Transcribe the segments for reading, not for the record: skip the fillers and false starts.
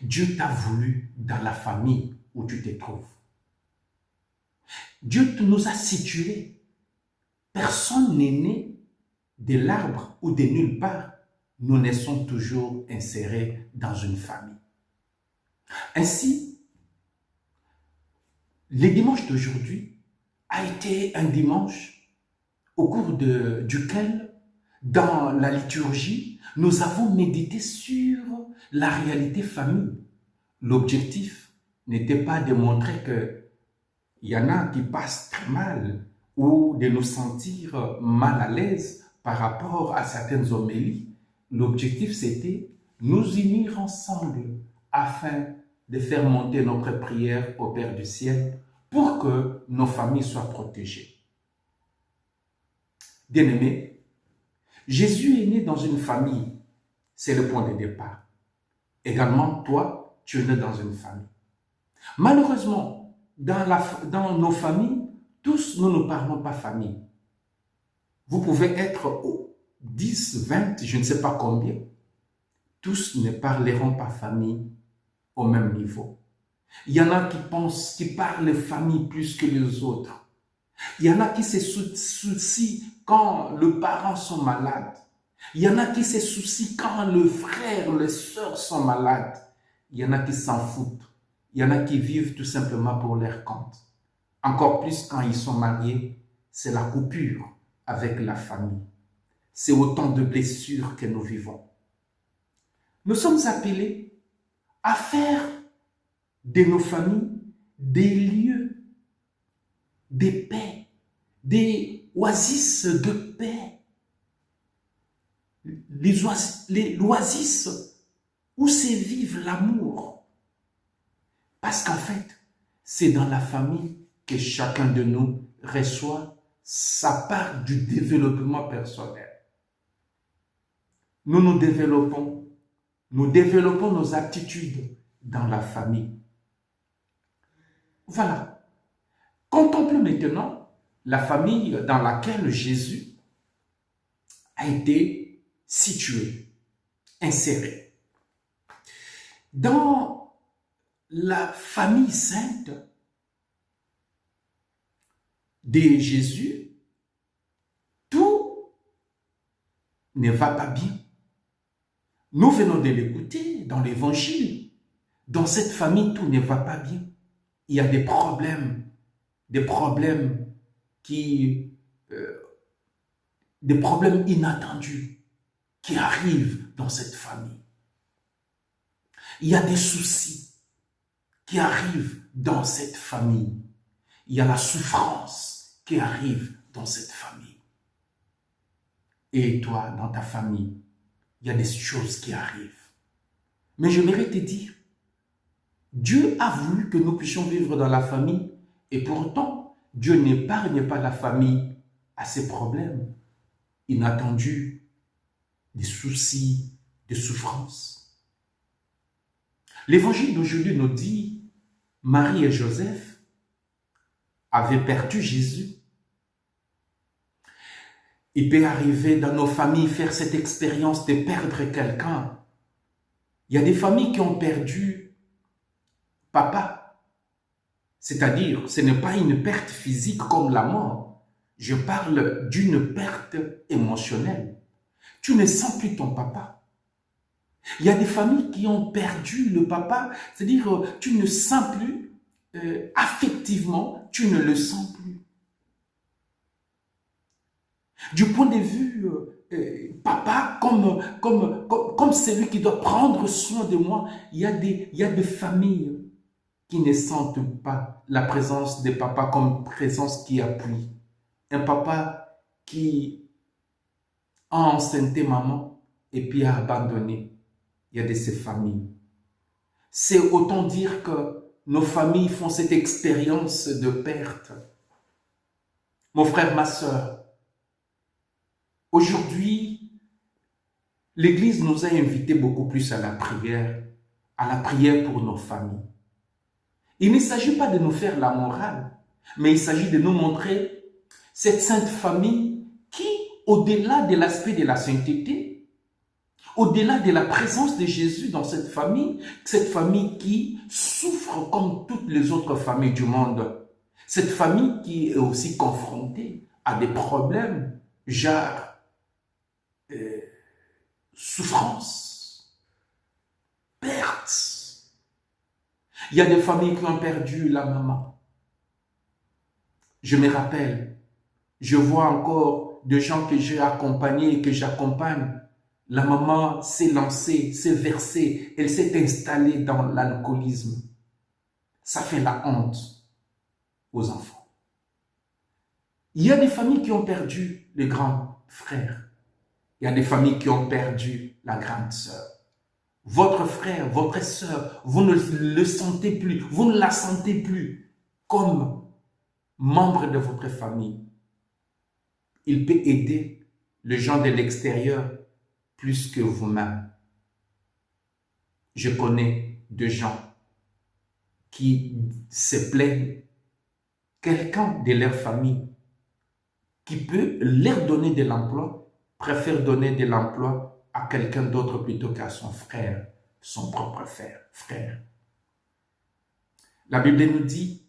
Dieu t'a voulu dans la famille où tu te trouves. Dieu nous a situés. Personne n'est né de l'arbre ou de nulle part. Nous naissons toujours insérés dans une famille. Ainsi, le dimanche d'aujourd'hui a été un dimanche au cours duquel, dans la liturgie, nous avons médité sur la réalité famille. L'objectif n'était pas de montrer qu'il y en a qui passent très mal ou de nous sentir mal à l'aise par rapport à certaines homélies. L'objectif, c'était nous unir ensemble afin de faire monter notre prière au Père du ciel pour que nos familles soient protégées. Bien-aimés, Jésus est né dans une famille, c'est le point de départ. Également, toi, tu es né dans une famille. Malheureusement, dans nos familles, tous, nous ne parlons pas famille. Vous pouvez être au 10, 20, je ne sais pas combien. Tous ne parleront pas famille au même niveau. Il y en a qui parlent famille plus que les autres. Il y en a qui se soucient quand les parents sont malades. Il y en a qui se soucient quand le frère, les sœurs sont malades. Il y en a qui s'en foutent. Il y en a qui vivent tout simplement pour leur compte. Encore plus quand ils sont mariés, c'est la coupure avec la famille. C'est autant de blessures que nous vivons. Nous sommes appelés à faire de nos familles des lieux de paix, des oasis de paix, les oasis où se vive l'amour. Parce qu'en fait, c'est dans la famille que chacun de nous reçoit sa part du développement personnel. Nous développons nos aptitudes dans la famille. Voilà. Contemplons maintenant la famille dans laquelle Jésus a été situé, inséré. Dans la famille sainte de Jésus, tout ne va pas bien. Nous venons de l'écouter dans l'évangile. Dans cette famille, tout ne va pas bien. Il y a des problèmes inattendus qui arrivent dans cette famille. Il y a des soucis qui arrivent dans cette famille. Il y a la souffrance qui arrive dans cette famille. Et toi, dans ta famille, il y a des choses qui arrivent. Mais j'aimerais te dire, Dieu a voulu que nous puissions vivre dans la famille et pourtant, Dieu n'épargne pas la famille à ses problèmes inattendus, des soucis, des souffrances. L'évangile d'aujourd'hui nous dit, Marie et Joseph avaient perdu Jésus. Il peut arriver dans nos familles faire cette expérience de perdre quelqu'un. Il y a des familles qui ont perdu papa. C'est-à-dire, ce n'est pas une perte physique comme la mort. Je parle d'une perte émotionnelle. Tu ne sens plus ton papa. Il y a des familles qui ont perdu le papa. C'est-à-dire, tu ne sens plus, affectivement, tu ne le sens plus. Du point de vue papa, comme celui qui doit prendre soin de moi, il y a des familles qui ne sentent pas la présence de papa comme présence qui appuie. Un papa qui a enceinté maman et puis a abandonné. Il y a de ces familles. C'est autant dire que nos familles font cette expérience de perte. Mon frère, ma soeur, aujourd'hui, l'Église nous a invités beaucoup plus à la prière pour nos familles. Il ne s'agit pas de nous faire la morale, mais il s'agit de nous montrer cette sainte famille qui, au-delà de l'aspect de la sainteté, Au-delà de la présence de Jésus dans cette famille qui souffre comme toutes les autres familles du monde, cette famille qui est aussi confrontée à des problèmes, genre souffrance, perte. Il y a des familles qui ont perdu la maman. Je me rappelle, je vois encore des gens que j'ai accompagnés et que j'accompagne. La maman s'est lancée, s'est versée, elle s'est installée dans l'alcoolisme. Ça fait la honte aux enfants. Il y a des familles qui ont perdu les grands frères. Il y a des familles qui ont perdu la grande sœur. Votre frère, votre sœur, vous ne le sentez plus, vous ne la sentez plus comme membre de votre famille. Il peut aider les gens de l'extérieur plus que vous-même. Je connais des gens qui se plaignent. Quelqu'un de leur famille qui peut leur donner de l'emploi préfère donner de l'emploi à quelqu'un d'autre plutôt qu'à son frère, son propre frère. La Bible nous dit,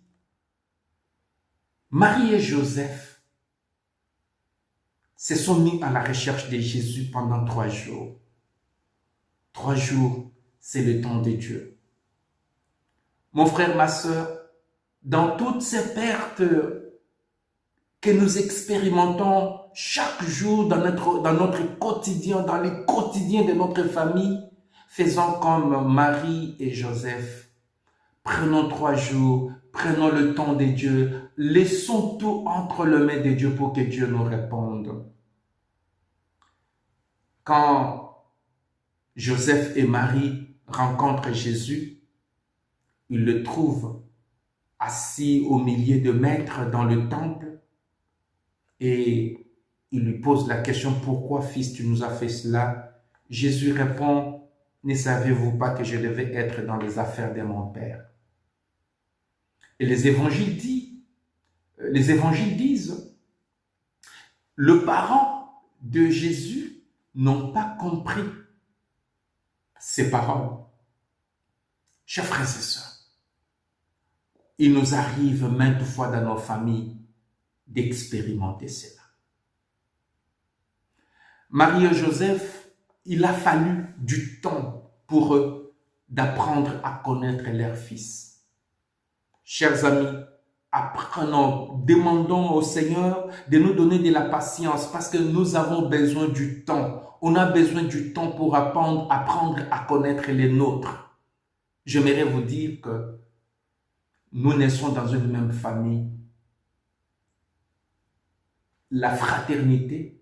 Marie et Joseph se sont mis à la recherche de Jésus pendant 3 jours. 3 jours, c'est le temps de Dieu. Mon frère, ma soeur, dans toutes ces pertes que nous expérimentons chaque jour dans notre quotidien, dans les quotidiens de notre famille, faisons comme Marie et Joseph. Prenons 3 jours, prenons le temps de Dieu, laissons tout entre les mains de Dieu pour que Dieu nous réponde. Quand Joseph et Marie rencontrent Jésus, ils le trouvent assis au milieu de maîtres dans le temple et il lui pose la question, pourquoi fils tu nous as fait cela? Jésus répond, ne savez-vous pas que je devais être dans les affaires de mon Père? Et les évangiles disent, le parent de Jésus n'ont pas compris ces paroles. Chers frères et sœurs, il nous arrive maintes fois dans nos familles d'expérimenter cela. Marie et Joseph, il a fallu du temps pour eux d'apprendre à connaître leur fils. Chers amis, apprenons, demandons au Seigneur de nous donner de la patience parce que nous avons besoin du temps. On a besoin du temps pour apprendre à connaître les nôtres. J'aimerais vous dire que nous naissons dans une même famille. La fraternité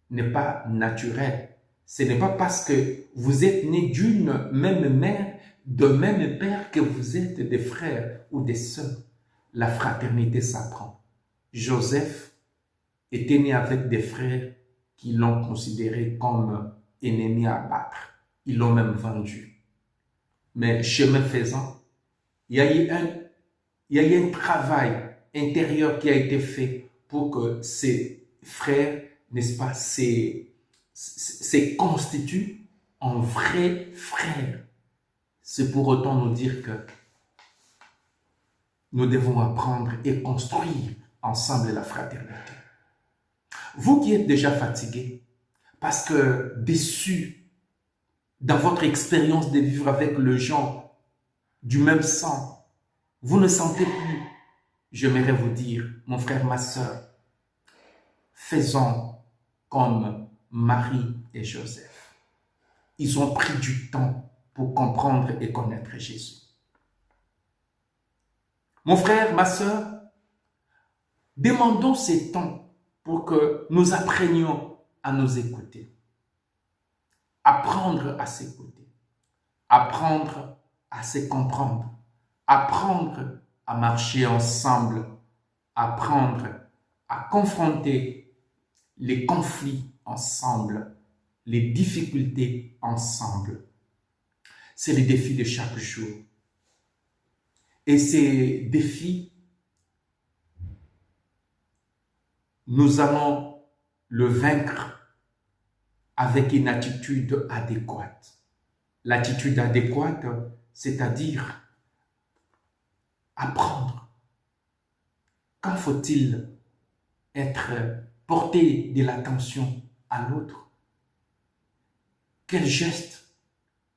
n'est pas naturelle. Ce n'est pas parce que vous êtes nés d'une même mère, d'un même père que vous êtes des frères ou des sœurs. La fraternité s'apprend. Joseph était né avec des frères qui l'ont considéré comme ennemi à abattre. Ils l'ont même vendu. Mais chemin faisant, il y a eu un travail intérieur qui a été fait pour que ces frères, n'est-ce pas, se constituent en vrais frères. C'est pour autant nous dire que nous devons apprendre et construire ensemble la fraternité. Vous qui êtes déjà fatigués, parce que déçus dans votre expérience de vivre avec les gens du même sang, vous ne sentez plus, j'aimerais vous dire, mon frère, ma soeur, faisons comme Marie et Joseph. Ils ont pris du temps pour comprendre et connaître Jésus. Mon frère, ma soeur, demandons ces temps pour que nous apprenions à nous écouter. Apprendre à s'écouter. Apprendre à se comprendre. Apprendre à marcher ensemble. Apprendre à confronter les conflits ensemble, les difficultés ensemble. C'est le défi de chaque jour. Et ces défis, nous allons le vaincre avec une attitude adéquate. L'attitude adéquate, c'est-à-dire apprendre. Quand faut-il porter de l'attention à l'autre? Quel geste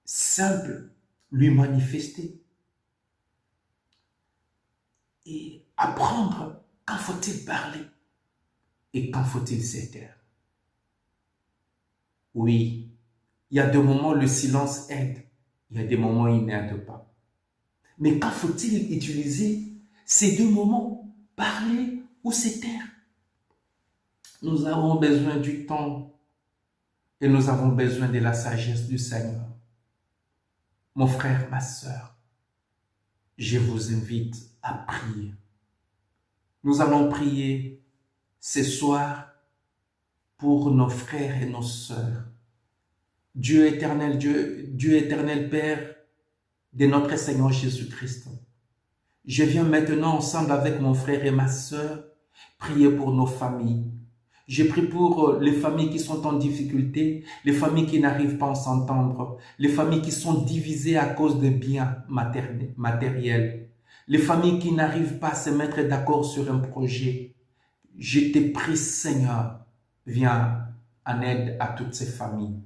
simple lui manifester? Et apprendre quand faut-il parler et quand faut-il se taire. Oui, il y a des moments où le silence aide, il y a des moments où il n'aide pas. Mais quand faut-il utiliser ces deux moments, parler ou se taire? Nous avons besoin du temps et nous avons besoin de la sagesse du Seigneur. Mon frère, ma sœur, je vous invite à prier. Nous allons prier ce soir pour nos frères et nos sœurs. Dieu éternel, Dieu éternel Père de notre Seigneur Jésus-Christ. Je viens maintenant ensemble avec mon frère et ma sœur prier pour nos familles. Je prie pour les familles qui sont en difficulté, les familles qui n'arrivent pas à s'entendre, les familles qui sont divisées à cause de biens matériels, les familles qui n'arrivent pas à se mettre d'accord sur un projet. Je te prie, Seigneur, viens en aide à toutes ces familles.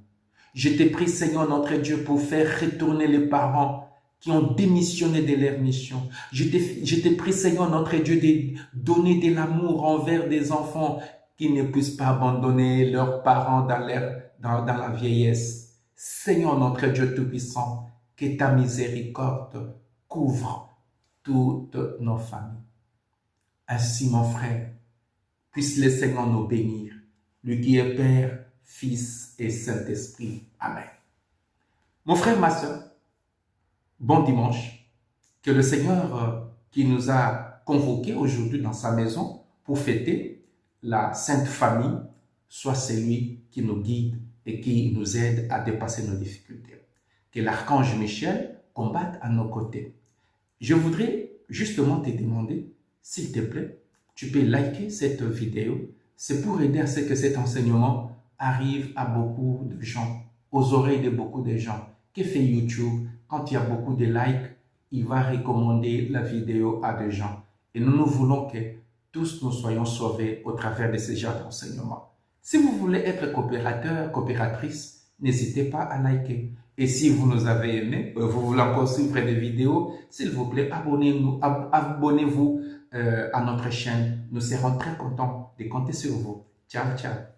Je te prie, Seigneur notre Dieu, pour faire retourner les parents qui ont démissionné de leur mission. Je te prie, Seigneur notre Dieu, de donner de l'amour envers des enfants qui ne puissent pas abandonner leurs parents dans la vieillesse. Seigneur notre Dieu Tout-Puissant, que ta miséricorde couvre toutes nos familles. Ainsi, mon frère, puisse le Seigneur nous bénir, lui qui est Père, Fils et Saint-Esprit. Amen. Mon frère, ma soeur, bon dimanche. Que le Seigneur qui nous a convoqués aujourd'hui dans sa maison pour fêter la Sainte Famille soit celui qui nous guide et qui nous aide à dépasser nos difficultés. Que l'archange Michel combatte à nos côtés. Je voudrais justement te demander, s'il te plaît, tu peux liker cette vidéo. C'est pour aider à ce que cet enseignement arrive à beaucoup de gens, aux oreilles de beaucoup de gens. Que fait YouTube? Quand il y a beaucoup de likes, il va recommander la vidéo à des gens. Et nous voulons que tous nous soyons sauvés au travers de ce genre d'enseignement. Si vous voulez être coopérateur, coopératrice, n'hésitez pas à liker. Et si vous nous avez aimé, vous voulez encore suivre des vidéos, s'il vous plaît, abonnez-vous à notre chaîne. Nous serons très contents de compter sur vous. Ciao, ciao.